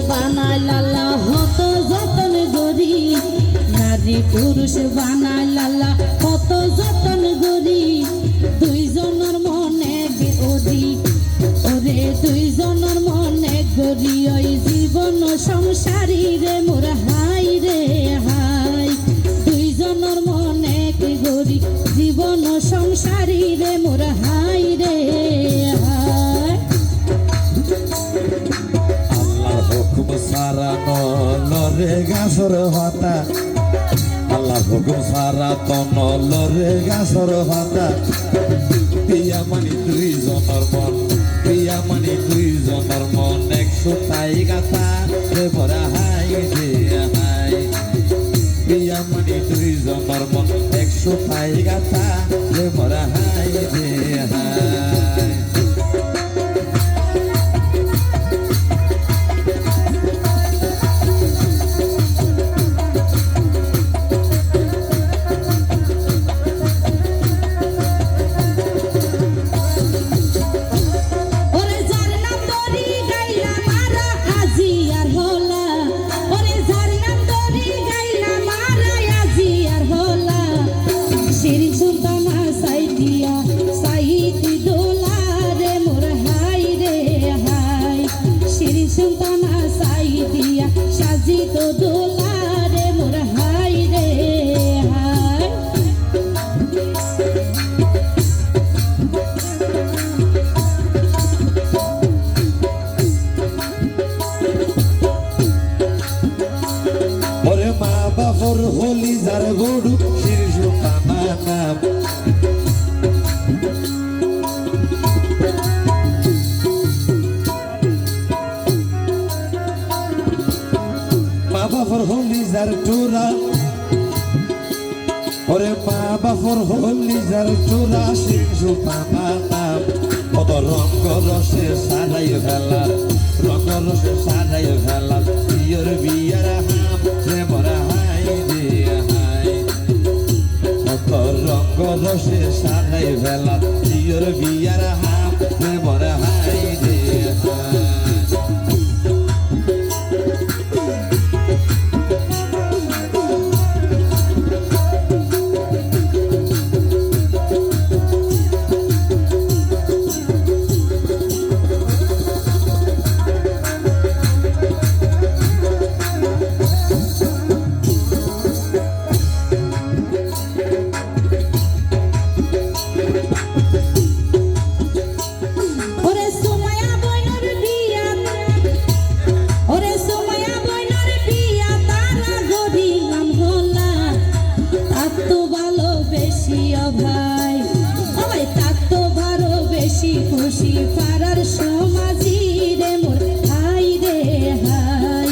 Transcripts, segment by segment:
বানাই লালা হত যতন গরি নারী পুরুষ বানাই লালা হত যতন গরি দুইজনের মনে ওরি ওরে দুইজনের মনে গরি ওই জীবন সংসারী রে মোর হাই রে হাই দুইজনের মনে গরি জীবন সংসারী রে মোর হাই রে হাই আল্লাহ হুকুম সারা নলরে গাছর হতা আল্লাহ হুকুম সারা তো নলরে গাছর হতা পিয়া মানি দুইজনের মন পিয়া মানি দুইজনের মন একশো তাই গাথা রে ভরা হাই রে হাই পিয়া মানি দুইজনের মন একশো তাই গাথা রে ভরা হাই রে হাই সাজিত দোলারে মোর হাই রে হাই ওরে মা বাপর হলি যার গরু শীর্ষ টানা নাম মা বাপর হলি যার চোরা ওরে মা বাপর হলি যার চোরা শীর্ষ টানা নাম কত রঙ্গ রসে সারাই ফেলার রঙ্গ রসে সারাই ফেলার বিয়ের বিয়ার হাম রে মরা হাই রে হাই কত রঙ্গ রসে সারাই ফেলার বিয়ের বিয়ার হাম রে মরা হাই রে হাই খুশি পাড়ার সমাজি রে মোর হাই রে হাই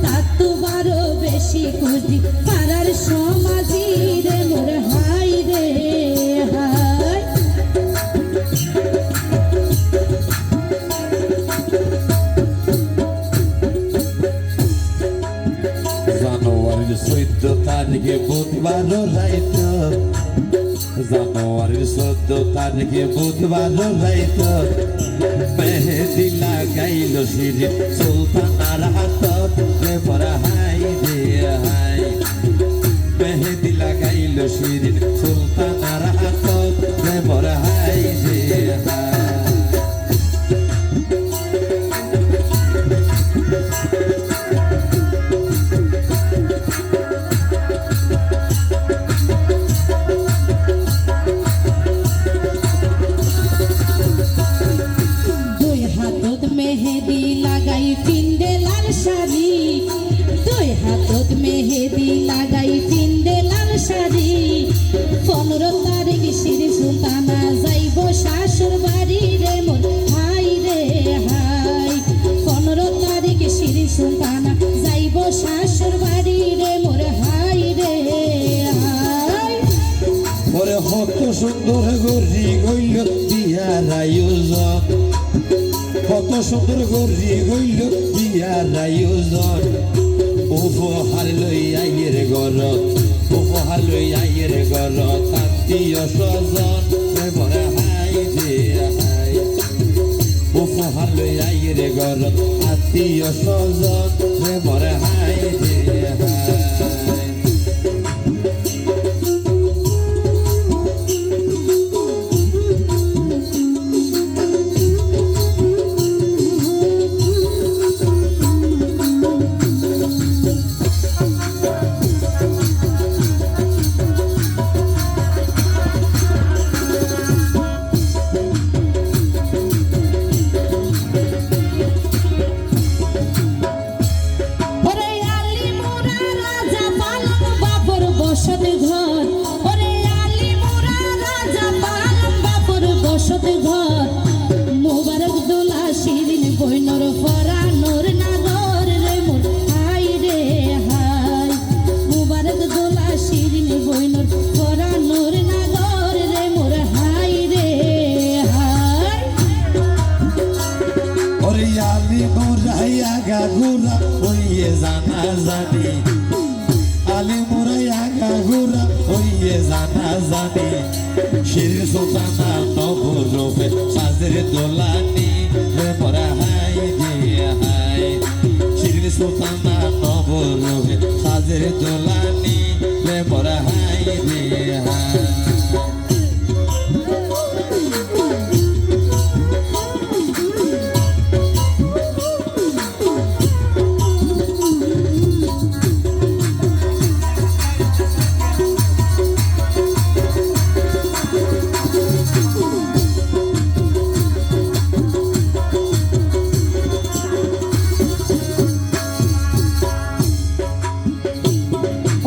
তার তো বারো বেশি খুশি পাড়ার সমাজি রে মোর হাই রে হাই জানুয়ারির 14 তারিখে বুধবার রাইত জানুয়ারির 14 তারিখে বুধবার রাইত মেহেদি লাগাইল শিরিন সুলতানার হাতত রে ভরা হাই রে হাই মেহেদি লাগাইল শিরিন সুলতানার হাতত রে ভরা হাই রে হাই মেহেদি লাগাই পিন্দে লাল শাড়ি দুই হাতত মেহেদি লাগাই পিন্দে লাল শাড়ি 15 তারিখ শ্রী সুলতানা যাইব শাশুর বাড়ি রে মোর হাই রে হাই 15 তারিখ শ্রী সুলতানা যাইব শাশুর বাড়ি রে মোর হাই রে হাই ওরে কত সুন্দর গরি গইল বিয়ার আয়োজন কত সুন্দর গরি গইল বিয়ার আয়োজন উপহার লই আইয়ের ঘর উপহার লই আইয়ের ঘর আত্মীয় স্বজন ভরা হাই রে হাই উপহার লই আইয়ের ঘর আত্মীয় স্বজন রে মরে হাই রে হাই। ওরে আলিমুরা রাজা পালন বাপর বসত ঘর, ওরে আলিমুরা রাজা পালন বাপর বসত ঘর, মোবারক দোলা শিরিন বইনর ফরানোর নাগর রে মোর হাই রে হাই, মোবারক দোলা শিরিন বইনর ফরানোর নাগর রে মোর হাই রে হাই। ওরে আলি মুরাইয়া গাগুরা হইয়ে জানা জানি, আলি মুরাইয়া গাগুরা হইয়ে জানা জানি, শির সুলতানা নবরূপে সাজের দোলানি রে মরা হাই রে হাই। শির সুলতানা নবরূপে সাজের দোলানি রে মরা হাই রে হাই।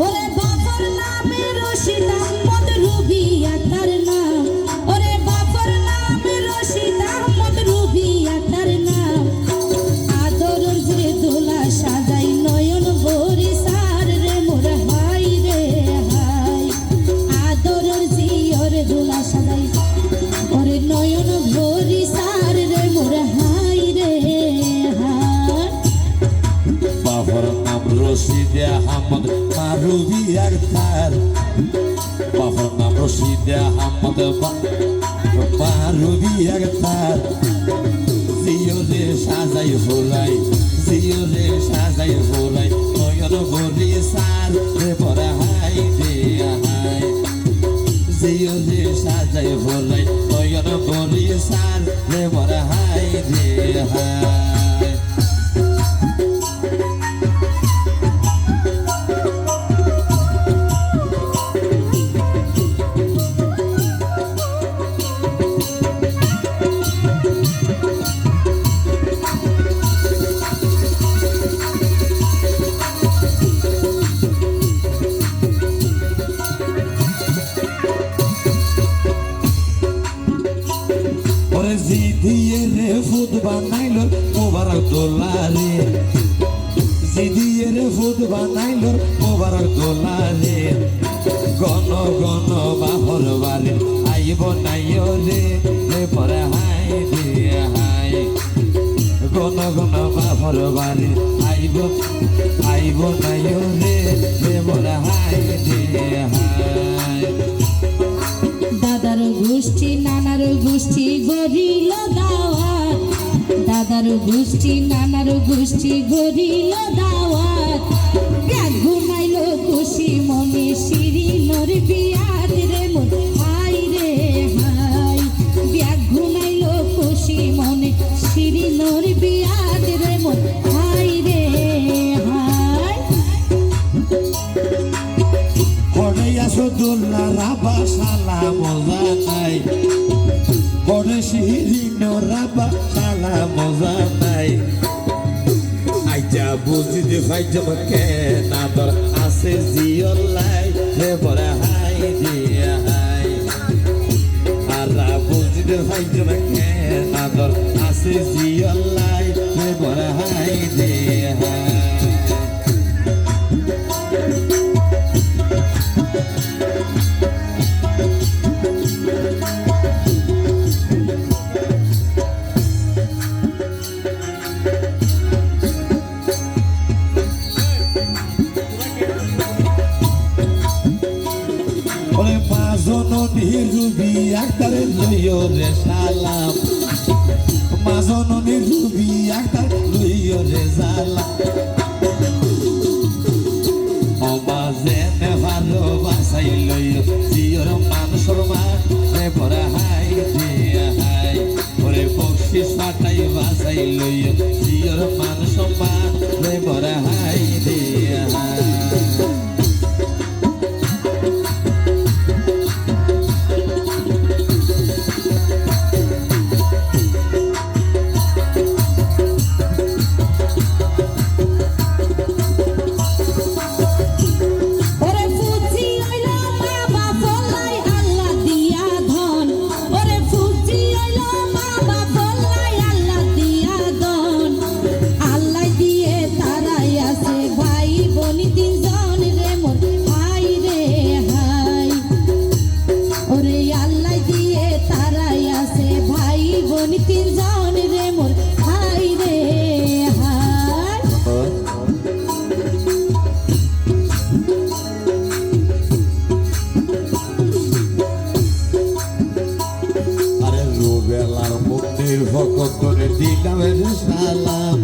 ওরে বাপর নামে রশিদ আহমদ রুবিয়া তার নাম, ওরে বাপর নামে রশিদ আহমদ রুবিয়া তার নাম, আদরের যে দোলা সাজাই নয়ন ভরি সার রে মোর হাই রে হাই, আদরের জিয়র দোলা সাজাই ওরে নয়ন ভরি সার রে মোর হাই রে হাই। বাবার নাম রশিদ আহমদ মারুবি আক্তার, বাবার নাম রশিদ আহমদ মারুবি আক্তার, জিওরে সাজাই ফুলাই, জিওরে সাজাই ফুলাই, নয়ন ভরি সার রে পরা হাই রে হাই। জিওরে সাজাই ফুলাই, নয়ন ভরি সার রে পরা হাই রে হাই। ওরে জিদিয়ে রে ফুদ বানাইল মোবারক দোলা রে, জিদিয়ে রে ফুদ বানাইল মোবারক দোলা রে, গণ গণ বাহর বারে আইব নাইও রে রে পরে হাই রে হাই। গণ গণ বাহর বারে আইব আইব নাইও রে রে পরে হাই রে হাই। দাদার গোষ্ঠী নানার গোষ্ঠী গরিল দাওয়াত, দাদার গোষ্ঠী নানার গোষ্ঠী গরিল দাওয়াত, ব্যাগ ঘুমাইল খুশি মনে শিরিনোর বিয়াত রে মোর হাই রে হাই, ব্যাগ ঘুমাইল খুশি মনে শিরিনোর বিয়াত রে মোর হাই রে হাই। পড়ে আসো দোল্লা রাবা সালা মজা নাই, পড়ে শিরিন রাবা সালা মজা নাই, আইজা বুঝি দে ফাইজম কে না দর আছে জিয়লাই রে পরে হাই রে হাই। আরা বুঝি দে ফাইজম কে না দর আছে জিয়লাই রে পরে হাই রে হাই। মাজননী রুবি আক্তার লইও রে সালাম, মাজননী রুবি আক্তার লইও জিয়রে জ্বালা অমাজে ভালোবাসাই লইও জিয়র মান সম্মান রে পরা হাই দিয়া হাই ওরে বকশিস ফাটাই বাসাই লইও জিয়র মান সম্মান রে পরা হাই দিয়া হাই ভকতরে দিলামের সালাম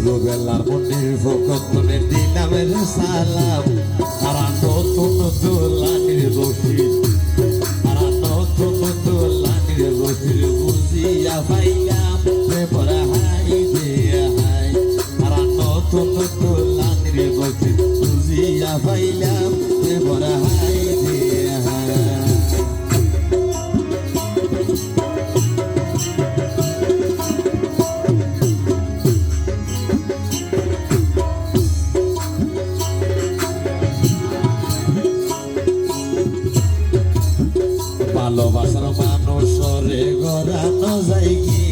রুবেলার মন্দির ভকতরে দিলামের সালাম তারা নতুন দোলানির রশিদ তারা নতুন দোলানির রশিদ বুঝিয়া পাইলাম রে পরা হাই দিয়া হাই তারা নতুন দোলানির রশিদ বুঝিয়া পাইলাম রে পরা হাই দিয়া হাই ভালোবাসার মানুষরে গড়ানো যায় কি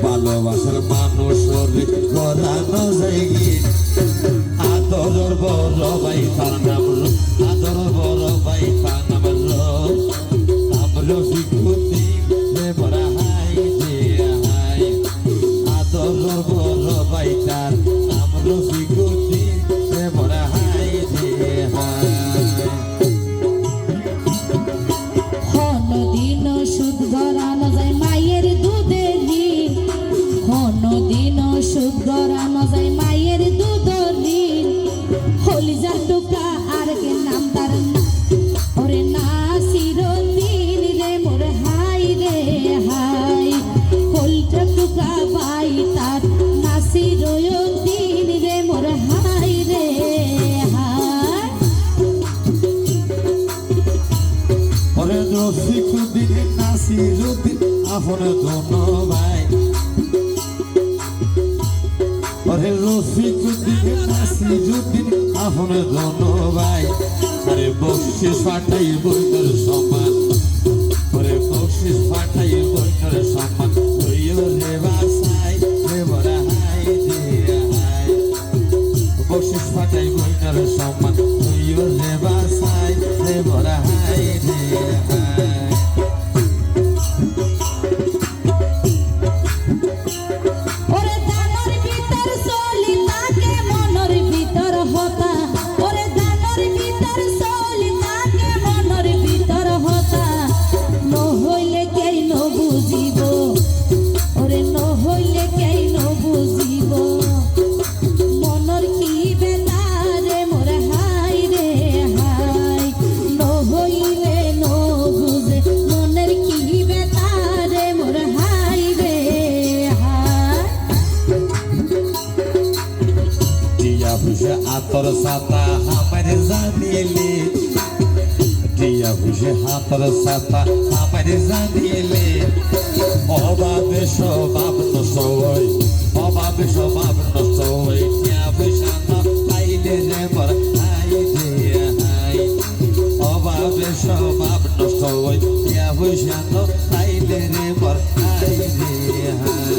ভালোবাসার মানুষরে গড়ানো যায় কি আদরের বড় ভাই তার নাম আদরের বড় ভাই তার নাম রফিকুদ্দিন রে বড় হাই দিয়া হাই আদরের বড় ভাই তার নাম রফিকুদ্দিন রে বড় হাই দিয়া হাই সুদ গড়ানো যায় মায়ের দুধের ঋণ কোনদিন সুদ গড়ানো যায় মায়ের দুধের ঋণ হলিজার টুকা আর কে নাম তার ওরে নাসিরুদ্দিন রে মোর হাই রে হাই হলিজার টুকা ভাই তার নাসিরুদ্দিন রে মোর হাই রে হাই ওরে রফিকুদ্দিন নাসিরুদ্দিন আপন দোনো ভাই ওরে রফিকুদ্দিন নাসিরুদ্দিন আপন দোনো ভাই আরে বকশিস ফাটাই বইনের সম্মান ওরে বকশিস ফাটাই বইনের সম্মান লইও রে বাসাই রে বড় হাই দিয়া হাই বকশিস ফাটাই বইনের সম্মান লইও রে বাসাই রে বড় হাই দিয়া হাই হাতর সাতা আমার জানিলে দিয়া বুঝে হাতর সাতা আমার জানিলে অভাবে স্বভাব নষ্ট হয় অভাবে স্বভাব নষ্ট হয় দিয়া বুঝা না পাইলে রে মর হাই দিয়া হাই অভাবে স্বভাব নষ্ট হয় দিয়া বুঝা না পাইলে রে মর হাই দিয়া হাই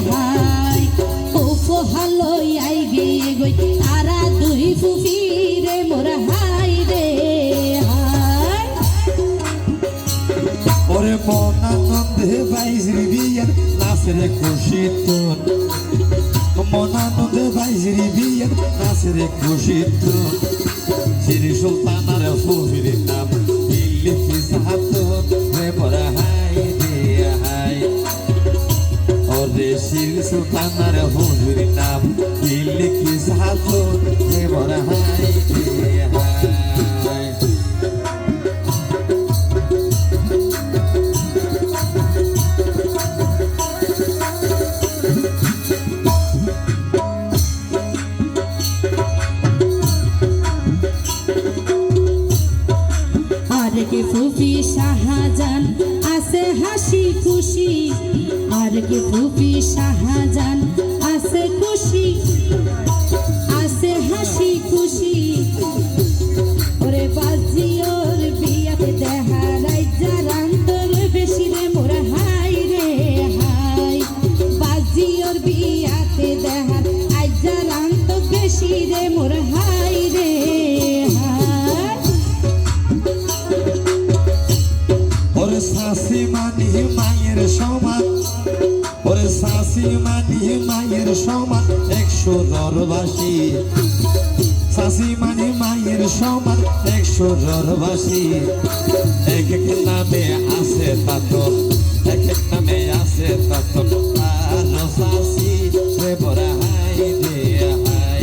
হাই ও যাইবই তারা দুই ফুফি রে মোর হাই রে হাই ওরে মন আনন্দে বাইজরি বিয়ের নাচরে খুশি তোর মন আনন্দে বাইজরি বিয়ের নাচরে খুশি তোর শ্রী সুলতানার ফুফির নাম দিল্লি ফিসাহাত রে মোর হাই রে হাই ওরে শ্রী সুলতানার ফুফির নাম দিল্লি ফিসাহাত রে মোর হাই রে হাই আর কে ফুফি শাহজান আছে হাসি খুশি আর কে ফুফি শাহজান আছে খুশি আছে হাসি খুশি ওরে বাজিওর বিয়াতে দেহারাই জারান তোর বেশি রে মোর হাই রে হাই বাজিওর বিয়াতে দেহার আই জারান তো বেশি রে মোর হাই রে হাই ওরে শাসি মানি মায়ের সমান ওরে শাসি মানি মায়ের সমান 100 শাসি মানি মায়ের সমান 100 এক এক নামে আছে তাতন এক এক নামে আছে তাতন আর শাসি রে বড় হাই রে হাই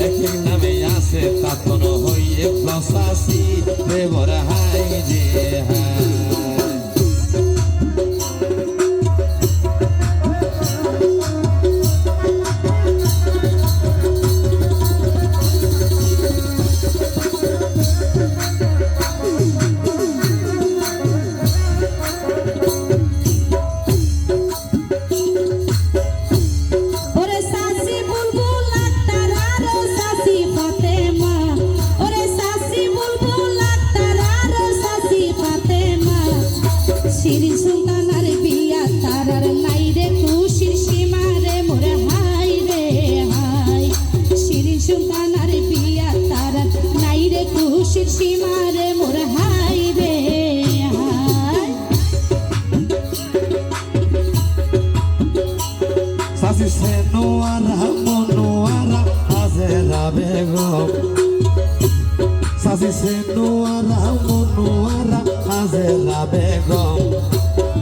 এক এক নামে আছে তাতন হইয়ে শাসি রে বড় হাই রে হাই ওরে সাসি বুলবুল আক্তার আর সাসি ফাতেমা ওরে সাসি বুলবুল আক্তার আর সাসি ফাতেমা শ্রী সুলতানার বিয়া তারার নাই রে খুশির সীমা রে মোর হাই রে হাই শ্রী সুলতানার বিয়া তারার নাই রে খুশির সীমা রে মোর হাই রে হাই শাসি সেনোয়ারা মনোয়ারা হাজেরা বেগম শাসি সেনোয়ারা মনোয়ারা হাজেরা বেগম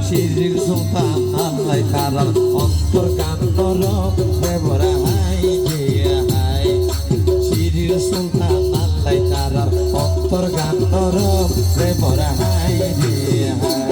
শ্রী সুলতান আল্লাহ তারার অন্তর কান্দর বেবরা হাই রে হাই শ্রী সুলতান আল্লাহ তারার অন্তর কান্দর বেবরা হাই রে হাই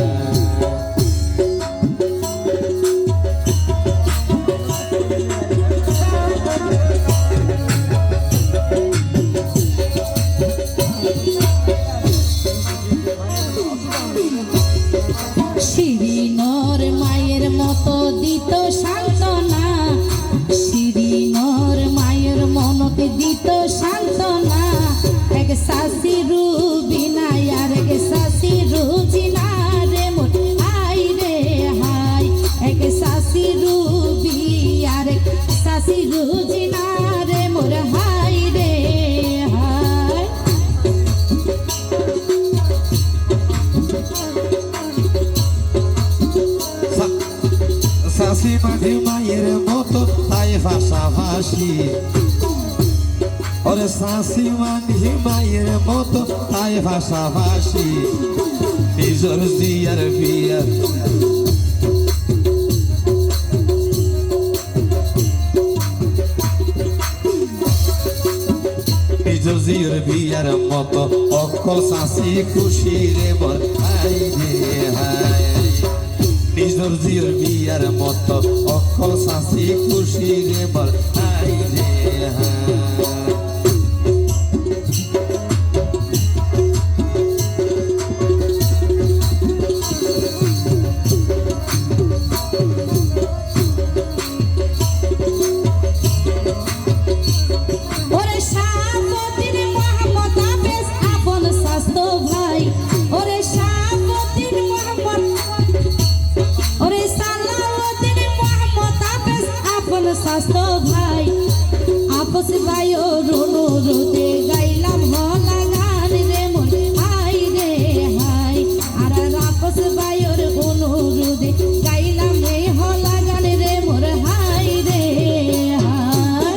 শিরিনর মায়ের মতো দিত সান্ত্বনা শিরিনর মায়ের মনকে দিত সান্ত্বনা এক শাশি রুবিনা আর এক শাশি রুজিনা রে মোর হাই রে হাই এক শাশি রুবি আর এক শাশি রুজিনা রে মোর হাই রে হাই শাসি মাঝে মায়ের মতো তাই ভাষাভাষী ওরে শাসি মাঝে মায়ের মতো তাই ভাষাভাষী নিজর জিয়ার বিয়ার নিজর জিয়ার বিয়ার মতো অকল শাসি খুশি রে বল হাই রে হাই নিজর জিয়ার বিয়ার মতো অকল শাসি খুশি রে বল হাই রে হাই ওরে শাহপতির মোহাম্মদ আবেস আপন স্বাস্থ্য ভাই ওরে শাহপতির মোহাম্মদ ওরে সালাউদ্দিন মোহাম্মদ আবেস আপন স্বাস্থ্য ভাই রাখস ভাইয়ের অনুরোধে গাইলাম হলা গান রে মোর হাই রে হাই আর রাখস ভাইয়ের অনুরোধে গাইলাম এই হলা গান রে মোর হাই রে হাই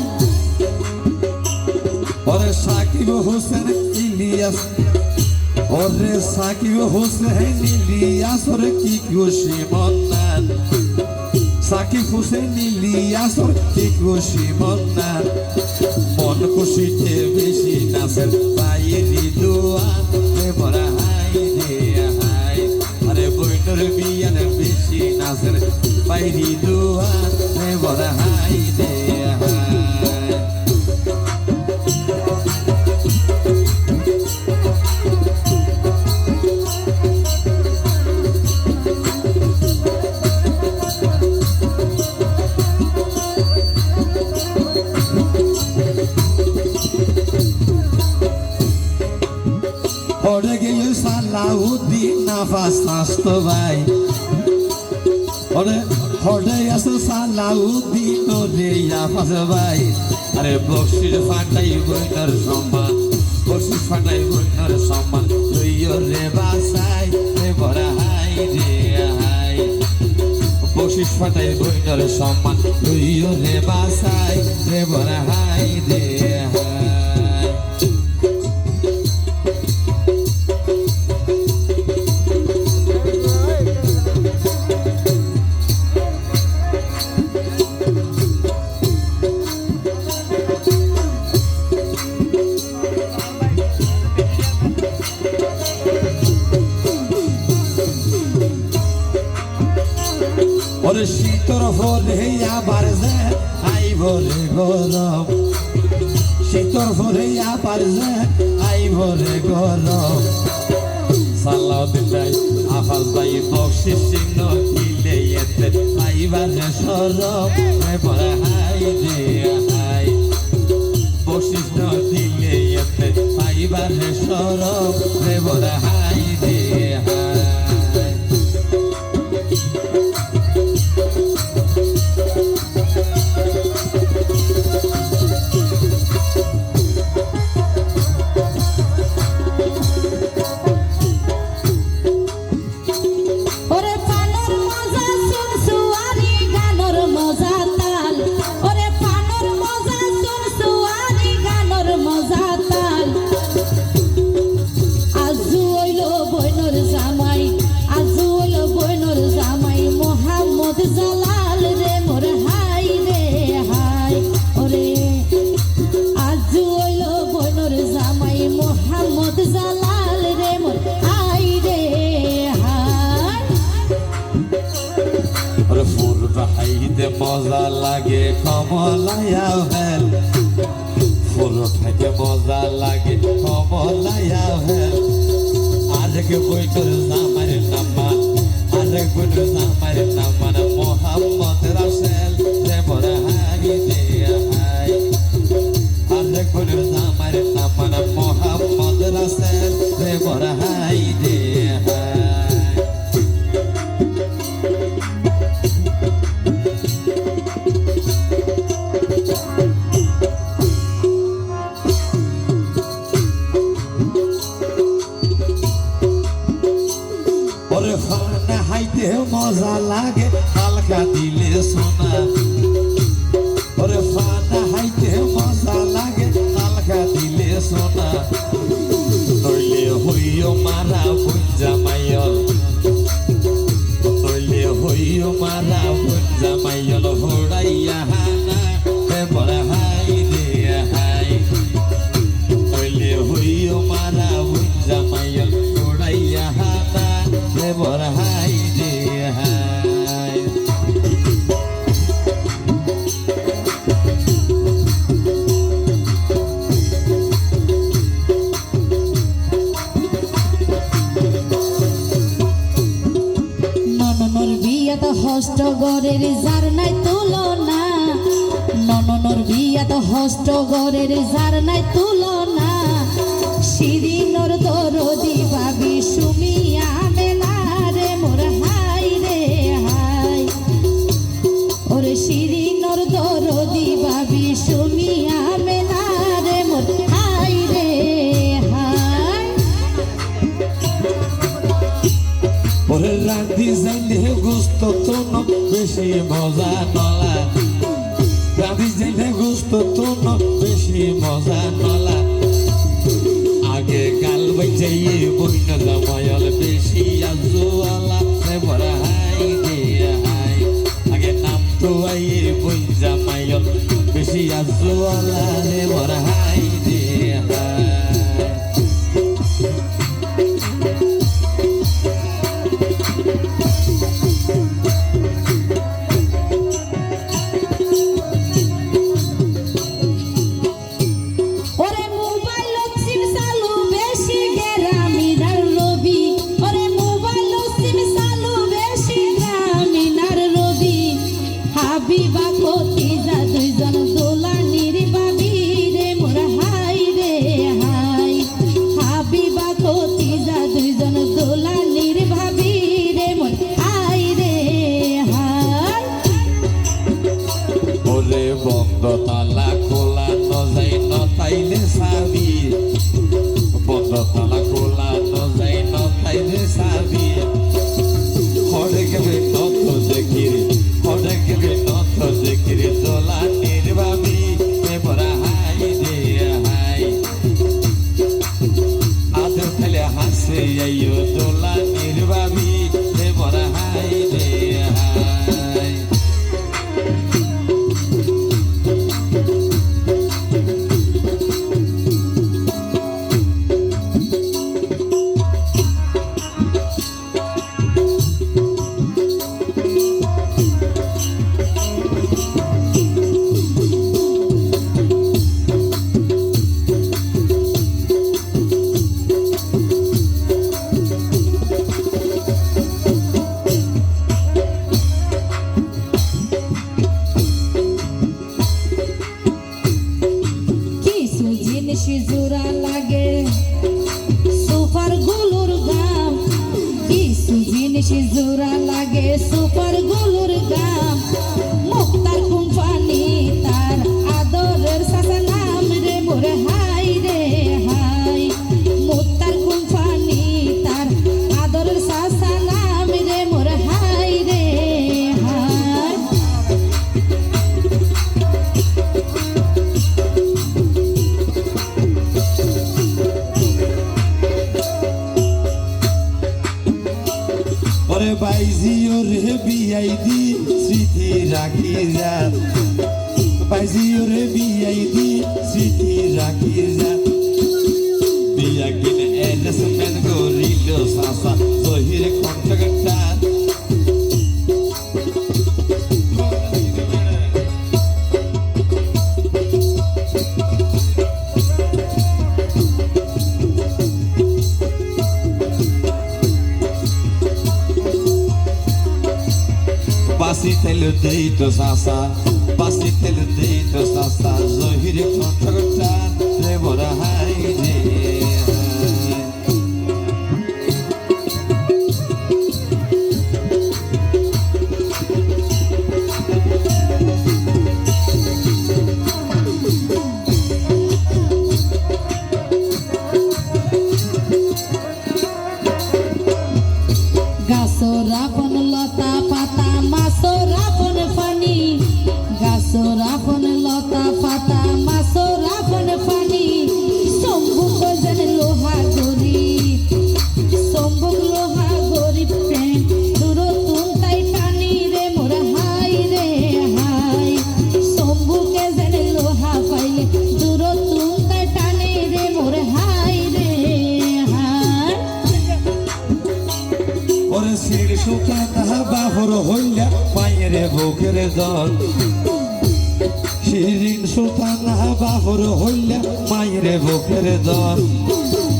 ওরে সাকিব হোসেন ইলিয়াস ওরে সাকিব হোসেন ইলিয়াস ওরে কি খুশি মন্নান সাকিব হোসেন ইলিয়াস ওর কি খুশি মন্নান মন খুশিতে বেশি নাচের পাইনি দোয়া রে বড় হাই রে হাই আরে বইনর বিয়ান বেশি নাচের পাইনি দোয়া রে বড় হাই রে হাই ওরে গেল সালাউদ্দিন নাফাস নাস্তো ভাই ওরে হরে আসো সালাউদ্দিন ওরে নাফাস ভাই আরে বক্সির ফাটাই বইনার সম্মান বক্সির ফাটাই বইনার সম্মান তুই রে বাসাই রে বড় হাই রে হাই বক্সির ফাটাই বইনার সম্মান তুই রে বাসাই রে বড় হাই রে হাই ওরে শীতর ভরে আবার যে আইব রে গরম শীতর ভরে আবার যে আইব রে গরম সালাউদ্দিন ভাই আফাজ ভাই বক্সির চিহ্ন দিলে এতে আইবার সরম রে বড় হাই রে হাই বক্সিস ন দিলে এতে আইবার সরম রে বড় হাই রে হাই জালাল রে মোর হাই রে হাই ওরে আজ হইলো বনর জামাই মোহাম্মদ জালাল রে মোর হাই রে হাই ওরে ফুল হাইতে মজা লাগে কমলায়া হেল ফুল থেকে মজা লাগে কমলায়া হেল আজকে বইটোর জামাই নাম্বা আরেক বইটোর জামাই নাম্বা মোহাম্মদ রাসেল রে বড় হাই রে হাই আরেক বইটোর জামাই নাম্বা মোহাম্মদ রাসেল রে বড় হাই রে হাই ওরে ফানা হাইতে মজা লাগে হালকা দিলে সোনা ওরে ফানা হাইতে মজা লাগে হালকা দিলে সোনা নইলে হইও মারা বুঝা মাইল নইলে হইও মারা বুঝা মাইল হোড়াইয়া হানা হে বড় হাই রে হাই নইলে হইও মারা বুঝা মাইল হোড়াইয়া হানা হে বড় হাই রে হাই নননর বিয়াত হস্ত গরের যার নাই তুলনা নননর বিয়াত হস্ত গরের যার নাই তুলনা শিরিনর দরদি ভাবি সুমিয়া মেলা রে মোর হাই রে হাই ওরে শিরিনর দরদি ভাবি সুমিয়া গোস্ত তুন বেশি মজা নলা রাঁধি যাইলে গোস্ত তুন বেশি মজা নলা আগে গাল বাজাইয়ে বইনা জামায়াল বেশি আজওয়ালা বড় হাই রে হাই আগে নাম তো আইয়ে বই জামায়াল বেশি আজওয়ালা রে বড় হাই রে হাই বন্ধ তালা খোলা ন যাই ন তাইলে চাবি বন্ধ তালা খোলা ন যাই ন তাইলে চাবি হরে গেবে নত দেখিরে হরে গেবে নত দেখিরে দোলা নির্বাবি এবারা হাই রে হাই আদর খেলে হাসে আইও দোলা নির্বাবি এবারা হাই রে হাই জোড়া লাগে সুপার গুলোর গাম কিছু জিনিস জোড়া লাগে সুপার গুলোর গাম মুক্তার কোম্পানি তার আদরের সাসা নাম রে মোরে হাই রে হাই মুক্তার কোম্পানি তার আদরের সাসা নাম রে মোরে হাই রে হাই ওরে বাইজি ওরে বিয়াই দি স্মৃতি রাখি যান বাইজি ওরে বিয়াই দি স্মৃতি রাখি যান বিয়া কিনে এনসমেন গরিল সাসা Zahir contractor Basitele deito sasa, basitele deito sasa, zohiri kontraktan, rebora haide. গাছরা বন লতা পাতা মাছরা বন পানি গাছরা বন লতা পাতা মাছরা বন পানি সম্ভুক যেন লোহা গরি সম্ভুক লোহা গরি প্রেম দূর তুম তাই টানি রে মোর হাই রে হাই সম্ভুকে যেন লোহা পাইলে দূর তুম তাই টানি রে মোর হাই রে হাই ওরে শির সুখে তাহা বাহর হইলা মায়ের বুকের জল শিরিন সুলতান বাহর হইলা মায়ের বুকের জল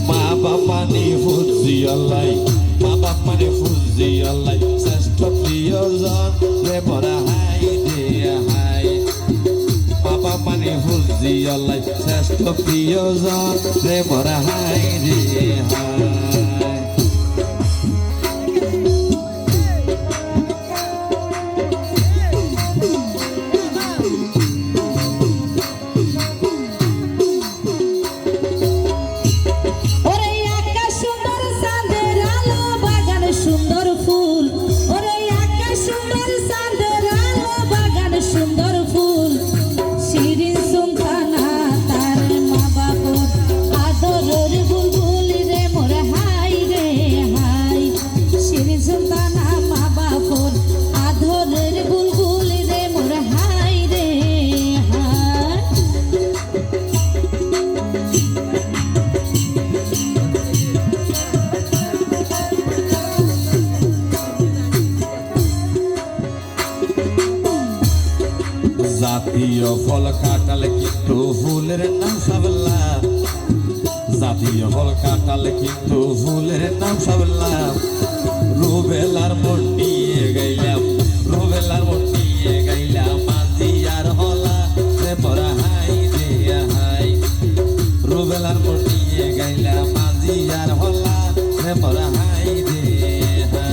মা বাবা নি ফুজি আল্লাই মা বাবা নি ফুজি আল্লাই শ্রেষ্ঠ প্রিয়জন রে বড় হাই রে হাই মা বাবা নি ফুজি আল্লাই শ্রেষ্ঠ প্রিয়জন রে বড় হাই রে হাই সুন্দর ফুল ওরে আকাশ কাঁঠাল কিন্তু ফুলের নাম সাবলা, জাতীয় ফল কাঁঠাল কিন্তু ফুলের নাম সাবলা। রুবেলার মন নিয়ে গাইলাম, রুবেলার মন নিয়ে গাইলাম মাঝি আর হলা রে মোরা হাই রে হাই। রুবেলার মন নিয়ে গাইলাম মাঝি আর হলা রে মোরা হাই রে হাই।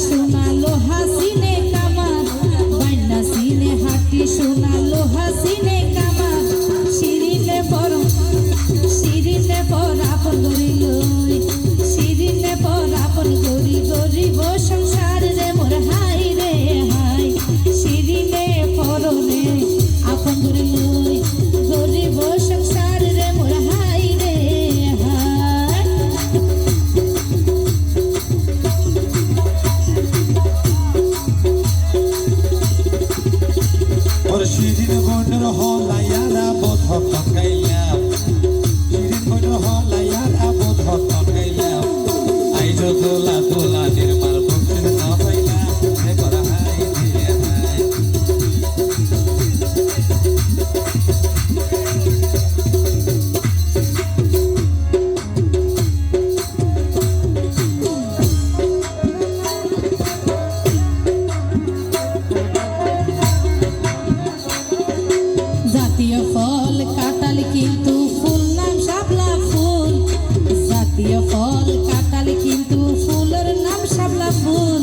শোনালো হাসিনে কামার, বান্না সিনে হাটি শোনালো হাসিনে কামার। শিরিনে পর আপন গরিল, শিরিনে পর আপন গরিব সংসার রে মোর হাই রে হাই। শিরিনে পরনে আপন গরিল, গরিব সংসার রে মোর হাই রে হাই। শিরিন বনের হলাইয়ারা বোধ গাইলাম, শিরিন বনের হলাইয়ারা বোধ গাইলাম। আইজ দোলা দোলা নির্মাল ভক্তির না পাইলাম রে মোরা হাই রে হাই। জাতীয় ফল কাঁঠাল কিন্তু ফুল নাম শাপলা ফুল, জাতীয় ফল কাঁঠাল কিন্তু ফুলের নাম শাপলা ফুল।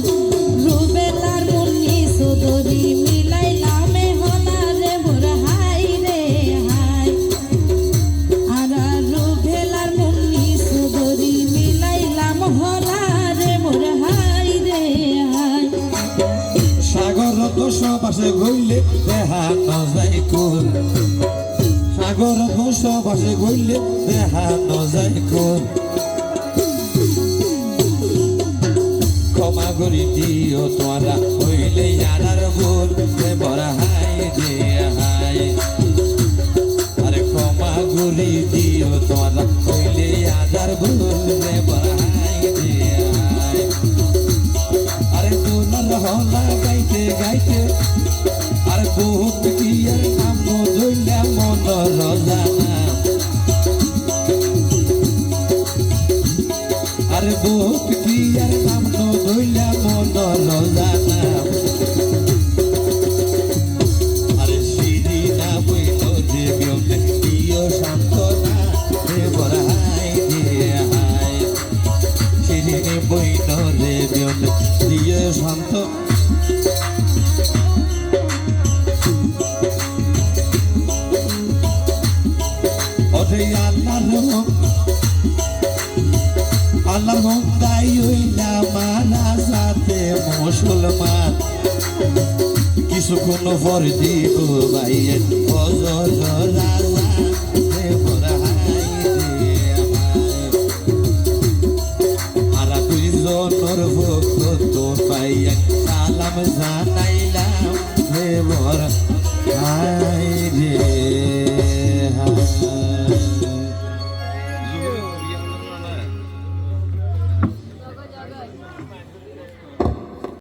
রুবেলার মুন্নি সুদরি মিলাইলামে হলা রে মোর হাই রে হাই। আর রুবেলার মুন্নি সুদরি মিলাইলাম হলা রে মোর হাই রে হাই। সাগর দোষ পাশে গইলে দেহা নজাই কোন, সাগর দোষ পাশে গইলে দেহা নজাই কোন। ক্ষমা করি দিও তোরা হইলে আনার ভুল রে মোরা হাই রে হাই। আরে ক্ষমা করি দিও তোরা হইলে আনার ভুল রে মোরা হাই রে হাই। আরে তোলার হলা গাইতে গাইতে আরে বহুত কি আর নাম ধইলা মন রজানা। আরে বহুত কি আর নাম ধইলা মন রজানা। আরে শিরিনা বইল যে বিয়নে দিও সান্তনা রে মোরা হাই রে হাই। শিরিনে বইল রে বিয়নে দিও সান্তনা। আল্লাহ মন্দাই হইলা মানা সাথে মুসলমান, কিছুক্ষণ পর দিব ভাইয়ের ফজর রাজা রে মোরা হাই রে হাই। আরা দুইজনের ভক্ত তোর ভাইয়ের সালাম জানাইলাম রে মোরা হাই রে।